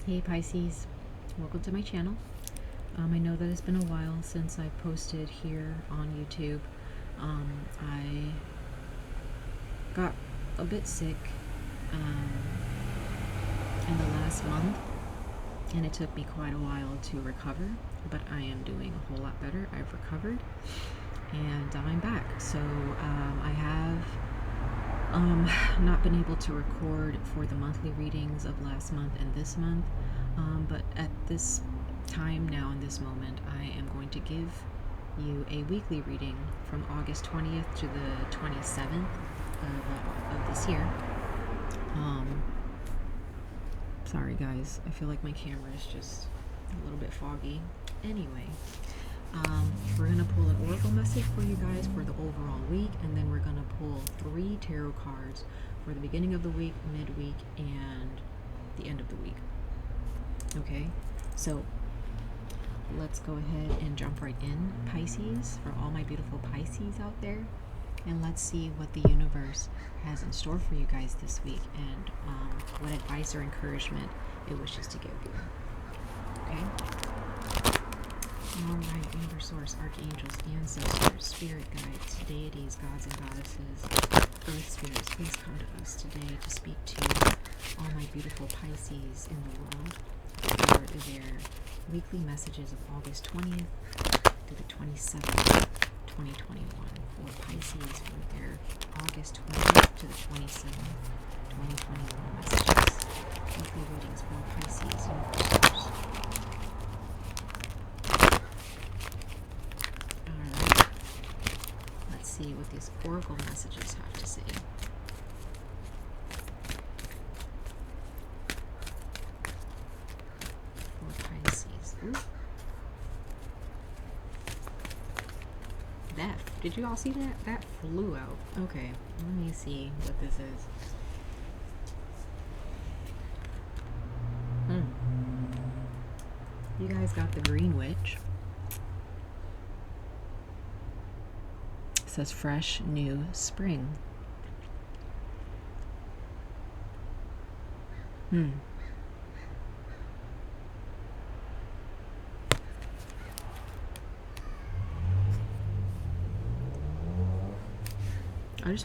Hey Pisces, welcome to my channel. I know that it's been a while since I posted here on YouTube. I got a bit sick in the last month, and it took me quite a while to recover, but I am doing a whole lot better. I've recovered and I'm back. So I have not been able to record for the monthly readings of last month and this month, but at this time now, in this moment, I am going to give you a weekly reading from August 20th to the 27th of this year. Sorry guys, I feel like my camera is just a little bit foggy. Anyway, we're going to pull an oracle message for you guys for the overall week, and then we're going to pull 3 tarot cards for the beginning of the week, midweek, and the end of the week. Okay, so let's go ahead and jump right in, Pisces, for all my beautiful Pisces out there, and let's see what the universe has in store for you guys this week, and what advice or encouragement it wishes to give you. Okay? Alright, universe, source, archangels, ancestors, spirit guides, deities, gods and goddesses, earth spirits, please come to us today to speak to all my beautiful Pisces in the world for their weekly messages of August 20th to the 27th, 2021, for Pisces for their August 20th to the 27th, 2021 messages. Weekly readings for Pisces universe. Alright, let's see what these oracle messages have to say. For Pisces. Ooh. That, did you all see that? That flew out. Okay, let me see what this is. You guys got the Green Witch. It says fresh, new spring.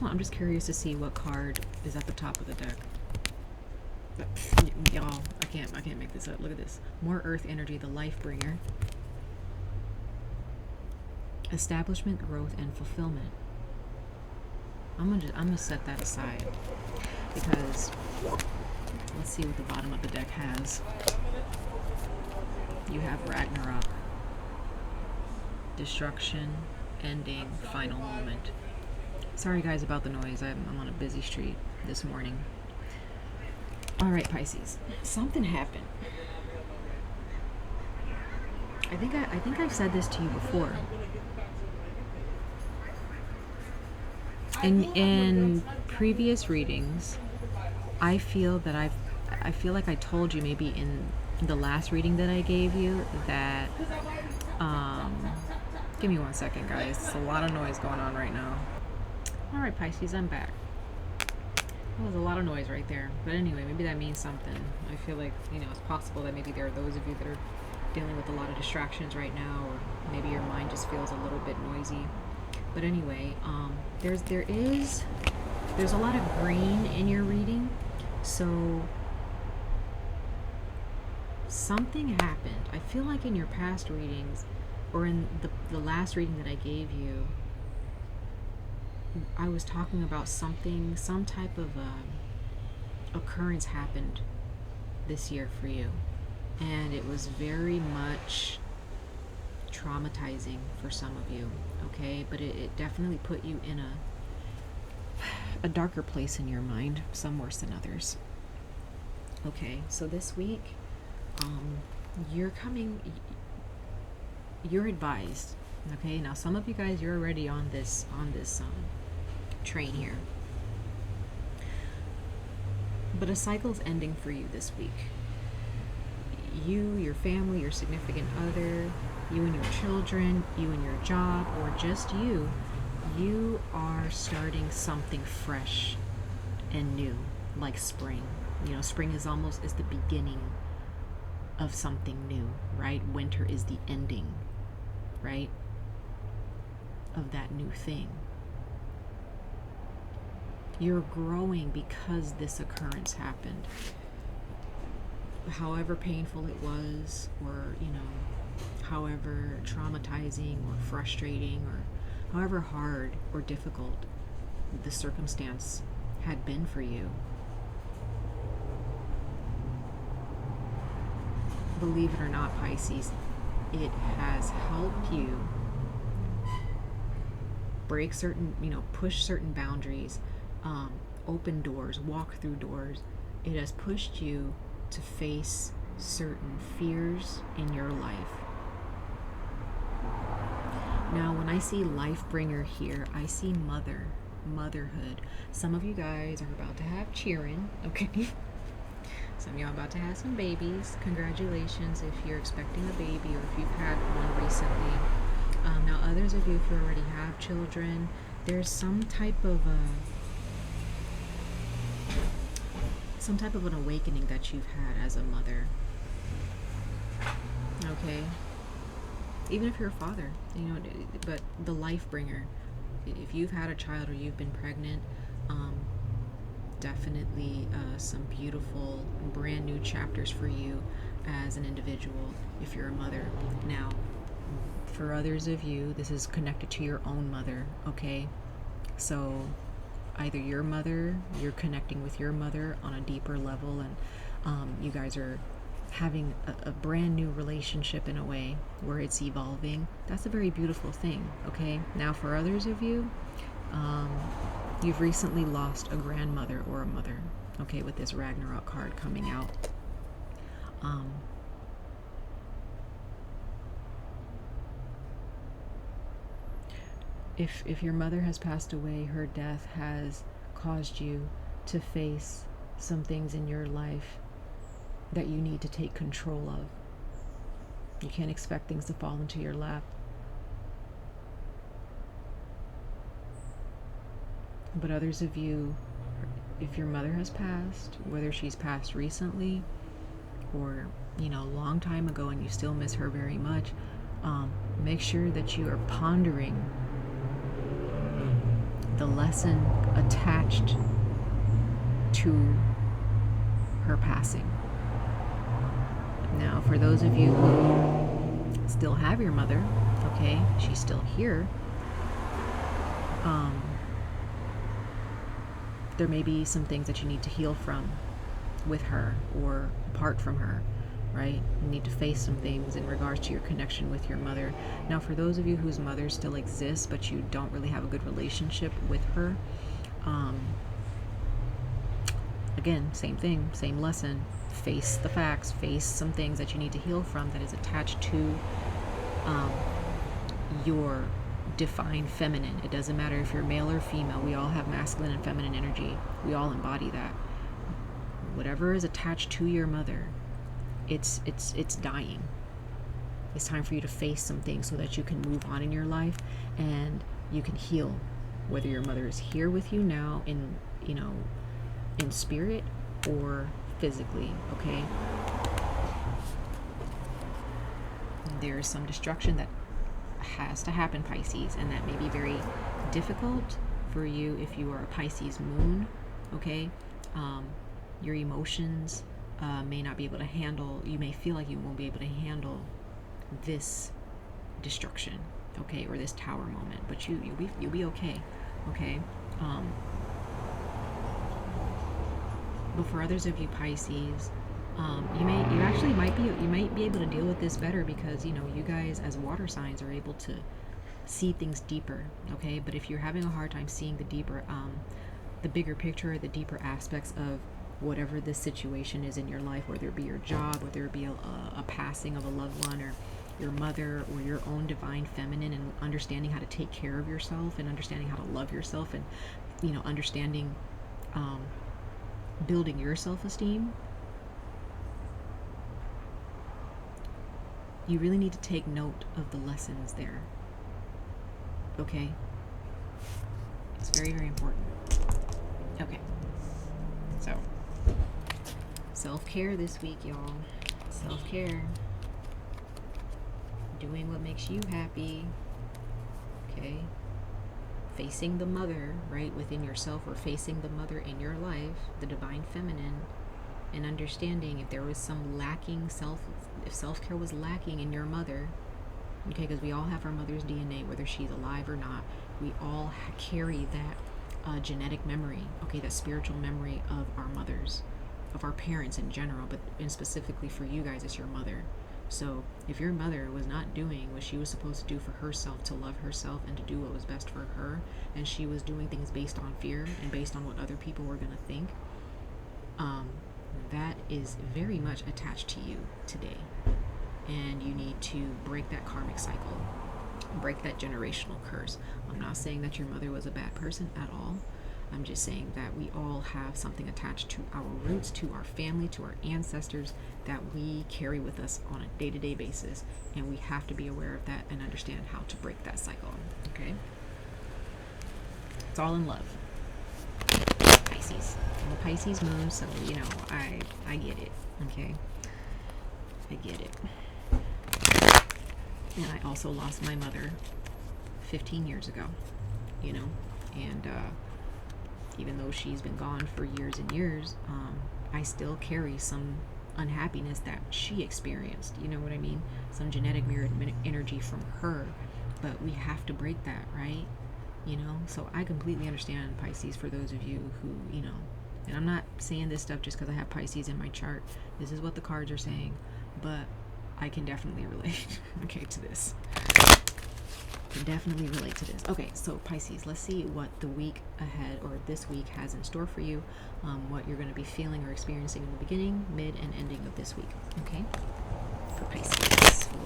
I'm just curious to see what card is at the top of the deck. Y'all, I can't make this up. Look at this. More earth energy, the life bringer. Establishment, growth, and fulfillment. I'm gonna set that aside because let's see what the bottom of the deck has. You have Ragnarok, destruction, ending, final moment. Sorry guys about the noise. I'm on a busy street this morning. All right, Pisces. Something happened. I think I've said this to you before. In previous readings, I feel like I told you maybe in the last reading that I gave you that give me 1 second, guys. There's a lot of noise going on right now. All right, Pisces, I'm back. Well, there's a lot of noise right there. But anyway, maybe that means something. I feel like, it's possible that maybe there are those of you that are dealing with a lot of distractions right now, or maybe your mind just feels a little bit noisy. But anyway, there's a lot of green in your reading. So something happened. I feel like in your past readings, or in the last reading that I gave you, I was talking about something, some type of occurrence happened this year for you, and it was very much traumatizing for some of you, okay? But it definitely put you in a darker place in your mind, some worse than others. Okay, so this week, you're advised. Okay, now some of you guys, you're already on this train here, but a cycle's ending for you this week. You, your family, your significant other, you and your children, you and your job, or just you are starting something fresh and new, like spring. Spring is the beginning of something new, right? Winter is the ending, right, of that new thing. You're growing because this occurrence happened. However painful it was, or, you know, however traumatizing or frustrating, or however hard or difficult the circumstance had been for you, believe it or not, Pisces, it has helped you break certain, you know, push certain boundaries, open doors, walk through doors. It has pushed you to face certain fears in your life. Now, when I see life bringer here, I see motherhood. Some of you guys are about to have cheering, okay? Some of y'all about to have some babies. Congratulations if you're expecting a baby or if you've had one recently. Now, others of you, if you already have children, there's some type of an awakening that you've had as a mother. Okay, even if you're a father, you know, but the life bringer. If you've had a child or you've been pregnant, definitely some beautiful brand new chapters for you as an individual if you're a mother. Now, for others of you, this is connected to your own mother, okay? So either your mother, you're connecting with your mother on a deeper level, and you guys are having a brand new relationship in a way where it's evolving. That's a very beautiful thing, okay? Now, for others of you, you've recently lost a grandmother or a mother, okay, with this Ragnarok card coming out. If your mother has passed away, her death has caused you to face some things in your life that you need to take control of. You can't expect things to fall into your lap. But others of you, if your mother has passed, whether she's passed recently or, you know, a long time ago and you still miss her very much, make sure that you are pondering the lesson attached to her passing. Now, for those of you who still have your mother, okay, she's still here, there may be some things that you need to heal from with her or apart from her, right? You need to face some things in regards to your connection with your mother. Now, for those of you whose mother still exists, but you don't really have a good relationship with her, again, same thing, same lesson. Face the facts, face some things that you need to heal from that is attached to your divine feminine. It doesn't matter if you're male or female. We all have masculine and feminine energy. We all embody that. Whatever is attached to your mother, it's dying. It's time for you to face some things so that you can move on in your life and you can heal. Whether your mother is here with you now in, you know, in spirit or physically, okay? There's some destruction that has to happen, Pisces, and that may be very difficult for you if you are a Pisces moon, okay? Your emotions may not be able to handle, you may feel like you won't be able to handle this destruction, okay, or this tower moment, but you'll be okay, okay? But for others of you Pisces, you might be able to deal with this better because, you know, you guys as water signs are able to see things deeper, okay? But if you're having a hard time seeing the deeper, the bigger picture, the deeper aspects of whatever this situation is in your life, whether it be your job, whether it be a passing of a loved one, or your mother, or your own divine feminine, and understanding how to take care of yourself and understanding how to love yourself, and, you know, understanding building your self-esteem, you really need to take note of the lessons there, okay? It's very, very important. Okay, so self-care this week, y'all. Self-care. Doing what makes you happy. Okay. Facing the mother, right, within yourself, or facing the mother in your life, the divine feminine, and understanding if there was some lacking if self-care was lacking in your mother, okay, because we all have our mother's DNA, whether she's alive or not. We all carry that genetic memory, okay, that spiritual memory of our mothers, of our parents in general, but and specifically for you guys, it's your mother. So if your mother was not doing what she was supposed to do for herself, to love herself and to do what was best for her, and she was doing things based on fear and based on what other people were going to think, that is very much attached to you today. And you need to break that karmic cycle, break that generational curse. I'm not saying that your mother was a bad person at all. I'm just saying that we all have something attached to our roots, to our family, to our ancestors, that we carry with us on a day-to-day basis, and we have to be aware of that and understand how to break that cycle. Okay? It's all in love. Pisces. I'm a Pisces moon, so you know I get it. Okay? I get it. And I also lost my mother 15 years ago, you know, and even though she's been gone for years and years, I still carry some unhappiness that she experienced, you know what I mean? Some genetic mirrored energy from her, but we have to break that, right? You know, so I completely understand, Pisces, for those of you who, you know, and I'm not saying this stuff just because I have Pisces in my chart. This is what the cards are saying, but I can definitely relate, okay, to this. Can definitely relate to this. Okay, so Pisces, let's see what the week ahead, or this week, has in store for you, what you're going to be feeling or experiencing in the beginning, mid, and ending of this week, okay? For Pisces, for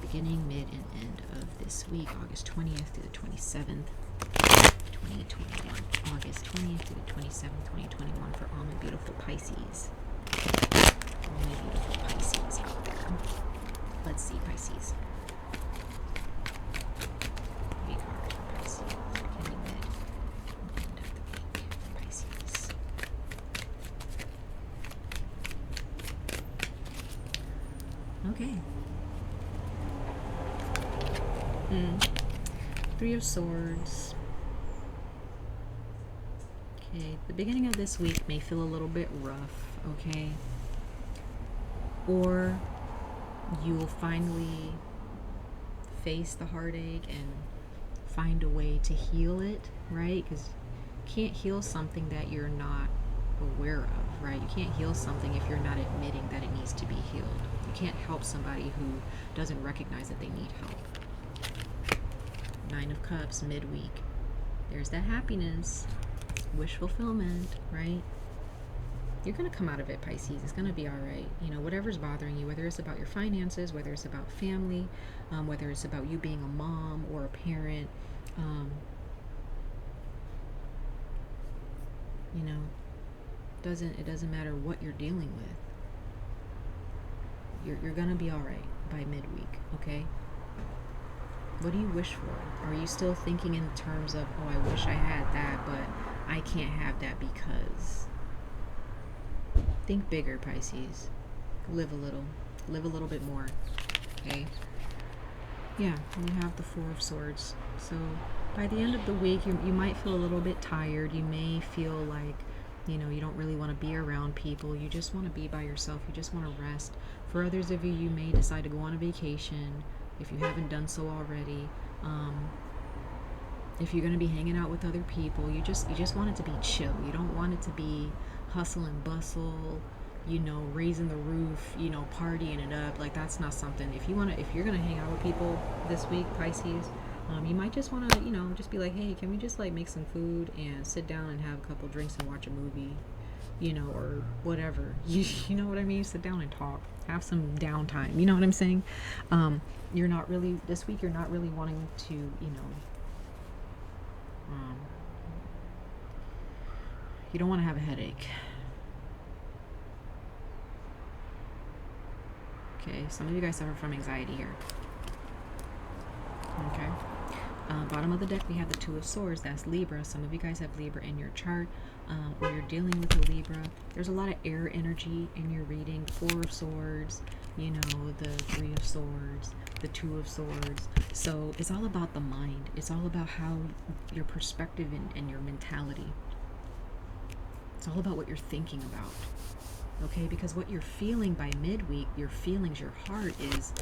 beginning, mid, and end of this week, August 20th to the 27th, 2021. August 20th to the 27th, 2021, for all my beautiful Pisces. All my beautiful Pisces out there. Let's see, Pisces. Okay. Three of Swords. Okay, the beginning of this week may feel a little bit rough, okay? Or you will finally face the heartache and find a way to heal it, right? Because you can't heal something that you're not aware of, right? You can't heal something if you're not admitting that it needs to be healed. You can't help somebody who doesn't recognize that they need help. Nine of Cups, midweek. There's that happiness, wish fulfillment, right? You're going to come out of it, Pisces. It's going to be all right. You know, whatever's bothering you, whether it's about your finances, whether it's about family, whether it's about you being a mom or a parent, you know, it doesn't matter what you're dealing with. You're gonna be all right by midweek, okay? What do you wish for? Are you still thinking in terms of, oh, I wish I had that, but I can't have that because? Think bigger, Pisces. Live a little bit more, okay? Yeah, we have the Four of Swords. So by the end of the week, you might feel a little bit tired. You may feel like, you know, you don't really want to be around people. You just want to be by yourself. You just want to rest. For others of you, you may decide to go on a vacation if you haven't done so already. If you're going to be hanging out with other people, you just want it to be chill. You don't want it to be hustle and bustle, you know, raising the roof, you know, partying it up. Like, that's not something. If you're going to hang out with people this week, Pisces, you might just want to, you know, just be like, hey, can we just like make some food and sit down and have a couple drinks and watch a movie, you know, or whatever. You know what I mean? Sit down and talk, have some downtime. You know what I'm saying? You're not really, this week, you're not really wanting to, you know, you don't want to have a headache. Okay, some of you guys suffer from anxiety here. Okay. Bottom of the deck, we have the Two of Swords. That's Libra. Some of you guys have Libra in your chart, or you're dealing with a Libra. There's a lot of air energy in your reading. Four of Swords, you know, the Three of Swords, the Two of Swords. So it's all about the mind. It's all about how your perspective and your mentality. It's all about what you're thinking about. Okay, because what you're feeling by midweek, your feelings, your heart is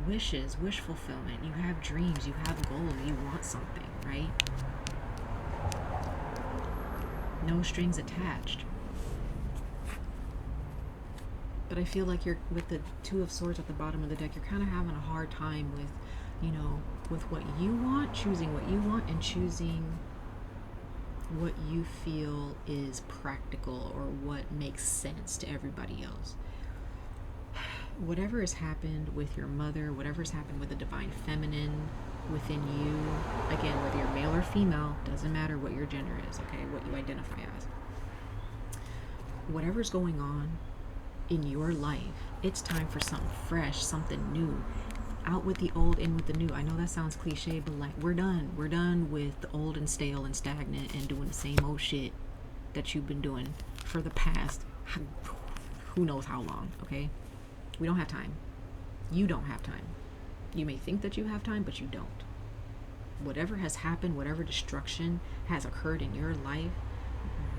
wishes, wish fulfillment. You have dreams, you have goals, you want something, right? No strings attached. But I feel like you're, with the Two of Swords at the bottom of the deck, you're kind of having a hard time with, you know, with what you want, choosing what you want, and choosing what you feel is practical or what makes sense to everybody else. Whatever has happened with your mother, whatever has happened with the divine feminine within you, again, whether you're male or female, doesn't matter what your gender is, okay, what you identify as. Whatever's going on in your life, it's time for something fresh, something new. Out with the old, in with the new. I know that sounds cliche, but like, we're done. We're done with the old and stale and stagnant and doing the same old shit that you've been doing for the past who knows how long, okay? We don't have time. You don't have time. You may think that you have time, but you don't. Whatever has happened, whatever destruction has occurred in your life,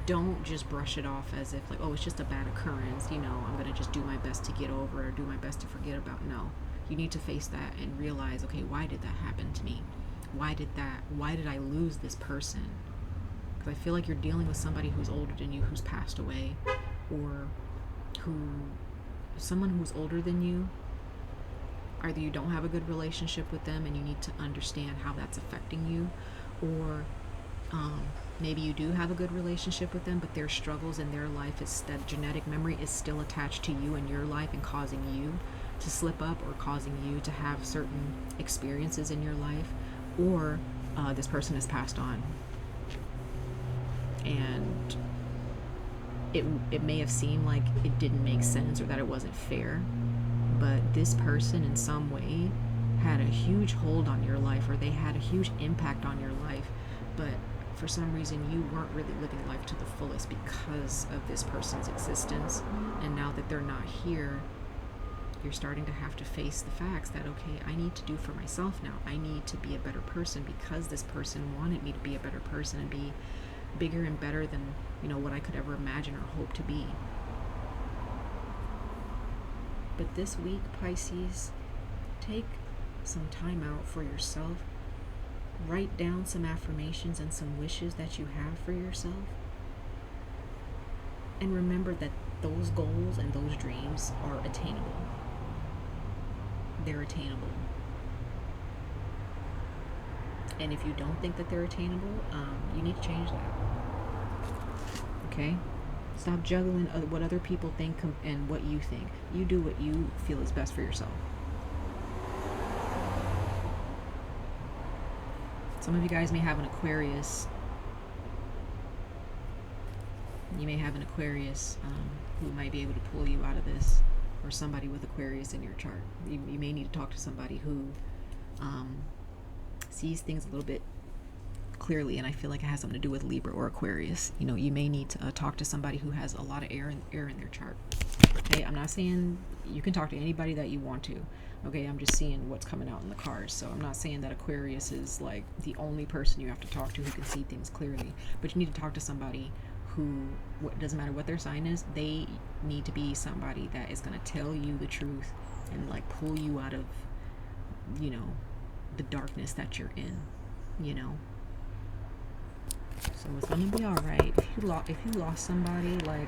don't just brush it off as if like, oh, it's just a bad occurrence, you know, I'm gonna just do my best to get over or do my best to forget about. No. You need to face that and realize, okay, why did that happen to me? Why did I lose this person? Because I feel like you're dealing with somebody who's older than you, who's passed away, or someone who's older than you. Either you don't have a good relationship with them and you need to understand how that's affecting you, or maybe you do have a good relationship with them, but their struggles in their life, is that genetic memory is still attached to you in your life and causing you to slip up or causing you to have certain experiences in your life, or this person has passed on. And it may have seemed like it didn't make sense or that it wasn't fair, but this person in some way had a huge hold on your life, or they had a huge impact on your life, but for some reason you weren't really living life to the fullest because of this person's existence. And now that they're not here, you're starting to have to face the facts that, okay, I need to do for myself now. I need to be a better person because this person wanted me to be a better person and be bigger and better than, you know, what I could ever imagine or hope to be. But this week, Pisces, take some time out for yourself. Write down some affirmations and some wishes that you have for yourself. And remember that those goals and those dreams are attainable. They're attainable. And if you don't think that they're attainable, you need to change that. Okay? Stop juggling what other people think and what you think. You do what you feel is best for yourself. Some of you guys may have an Aquarius. You may have an Aquarius who might be able to pull you out of this, or somebody with Aquarius in your chart. You may need to talk to somebody who sees things a little bit clearly, and I feel like it has something to do with Libra or Aquarius. You know, you may need to talk to somebody who has a lot of air in their chart. Okay, I'm not saying you can talk to anybody that you want to. Okay, I'm just seeing what's coming out in the cards. So I'm not saying that Aquarius is like the only person you have to talk to who can see things clearly, but you need to talk to somebody who, doesn't matter what their sign is, they need to be somebody that is going to tell you the truth and like pull you out of, you know, the darkness that you're in, you know. So it's gonna be all right. If you lost somebody, like,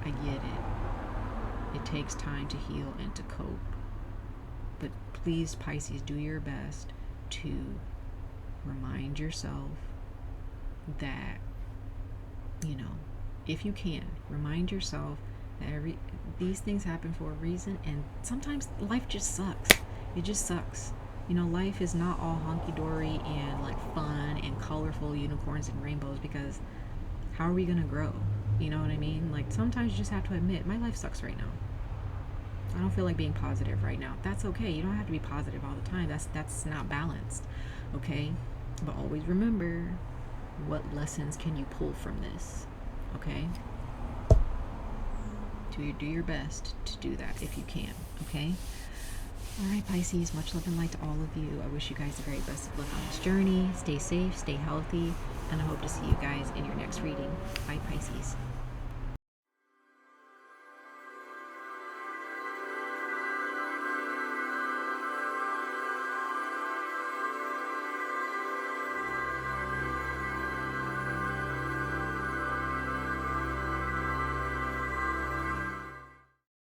I get it. It takes time to heal and to cope. But please, Pisces, do your best to remind yourself that, you know, if you can, remind yourself that these things happen for a reason, and sometimes life just sucks. It just sucks. You know, life is not all hunky-dory and like fun and colorful unicorns and rainbows, because how are we gonna grow? You know what I mean? Like, sometimes you just have to admit, my life sucks right now. I don't feel like being positive right now. That's okay. You don't have to be positive all the time. That's not balanced. okay? But always remember, what lessons can you pull from this, okay? Do your best to do that if you can, okay? All right, Pisces, much love and light to all of you. I wish you guys the very best of luck on this journey. Stay safe, stay healthy, and I hope to see you guys in your next reading. Bye, Pisces.